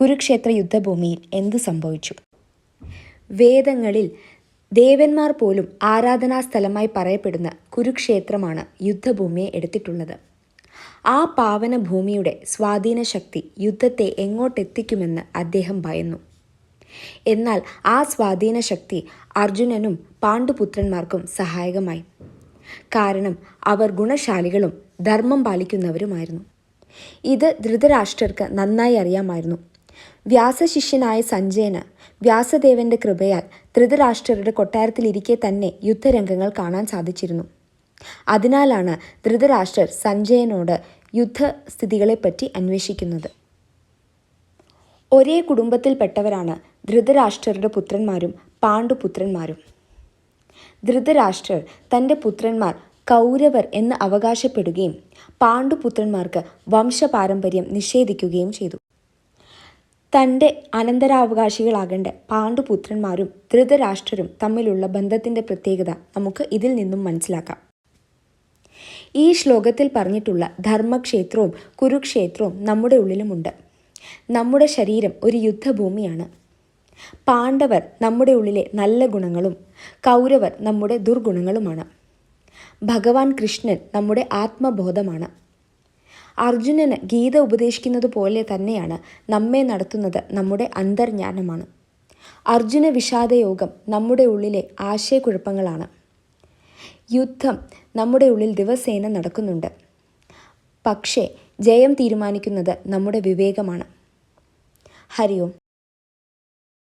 കുരുക്ഷേത്ര യുദ്ധഭൂമിയിൽ എന്തു സംഭവിച്ചു? വേദങ്ങളിൽ ദേവന്മാർ പോലും ആരാധനാസ്ഥലമായി പറയപ്പെടുന്ന കുരുക്ഷേത്രമാണ് യുദ്ധഭൂമിയെ എടുത്തിട്ടുള്ളത്. ആ പാവന ഭൂമിയുടെ സ്വാധീന ശക്തി യുദ്ധത്തെ എങ്ങോട്ടെത്തിക്കുമെന്ന് അദ്ദേഹം ഭയന്നു. എന്നാൽ ആ സ്വാധീന ശക്തി അർജുനനും പാണ്ഡുപുത്രന്മാർക്കും സഹായകമായി. കാരണം അവർ ഗുണശാലികളും ധർമ്മം പാലിക്കുന്നവരുമായിരുന്നു. ഇത് ധൃതരാഷ്ട്രർക്ക് നന്നായി അറിയാമായിരുന്നു. വ്യാസശിഷ്യനായ സഞ്ജയന് വ്യാസദേവന്റെ കൃപയാൽ ധൃതരാഷ്ട്രരുടെ കൊട്ടാരത്തിലിരിക്കെ തന്നെ യുദ്ധരംഗങ്ങൾ കാണാൻ സാധിച്ചിരുന്നു. അതിനാലാണ് ധൃതരാഷ്ട്രർ സഞ്ജയനോട് യുദ്ധസ്ഥിതികളെപ്പറ്റി അന്വേഷിക്കുന്നത്. ഒരേ കുടുംബത്തിൽപ്പെട്ടവരാണ് ധൃതരാഷ്ട്രരുടെ പുത്രന്മാരും പാണ്ഡുപുത്രന്മാരും. ധൃതരാഷ്ട്രർ തൻ്റെ പുത്രന്മാർ കൗരവർ എന്ന് അവകാശപ്പെടുകയും പാണ്ഡുപുത്രന്മാർക്ക് വംശപാരമ്പര്യം നിഷേധിക്കുകയും ചെയ്തു. തൻ്റെ അനന്തരാവകാശികളാകേണ്ട പാണ്ഡുപുത്രന്മാരും ധൃതരാഷ്ട്രരും തമ്മിലുള്ള ബന്ധത്തിൻ്റെ പ്രത്യേകത നമുക്ക് ഇതിൽ നിന്നും മനസ്സിലാക്കാം. ഈ ശ്ലോകത്തിൽ പറഞ്ഞിട്ടുള്ള ധർമ്മക്ഷേത്രവും കുരുക്ഷേത്രവും നമ്മുടെ ഉള്ളിലുമുണ്ട്. നമ്മുടെ ശരീരം ഒരു യുദ്ധഭൂമിയാണ്. പാണ്ഡവർ നമ്മുടെ ഉള്ളിലെ നല്ല ഗുണങ്ങളും കൗരവർ നമ്മുടെ ദുർഗുണങ്ങളുമാണ്. ഭഗവാൻ കൃഷ്ണൻ നമ്മുടെ ആത്മബോധമാണ്. അർജുനന് ഗീത ഉപദേശിക്കുന്നത് പോലെ തന്നെയാണ് നമ്മെ നടത്തുന്നത് നമ്മുടെ അന്തർജ്ഞാനമാണ്. അർജുന വിഷാദയോഗം നമ്മുടെ ഉള്ളിലെ ആശയക്കുഴപ്പങ്ങളാണ്. യുദ്ധം നമ്മുടെ ഉള്ളിൽ ദിവസേന നടക്കുന്നുണ്ട്. പക്ഷേ ജയം തീരുമാനിക്കുന്നത് നമ്മുടെ വിവേകമാണ്. ഹരി ഓം.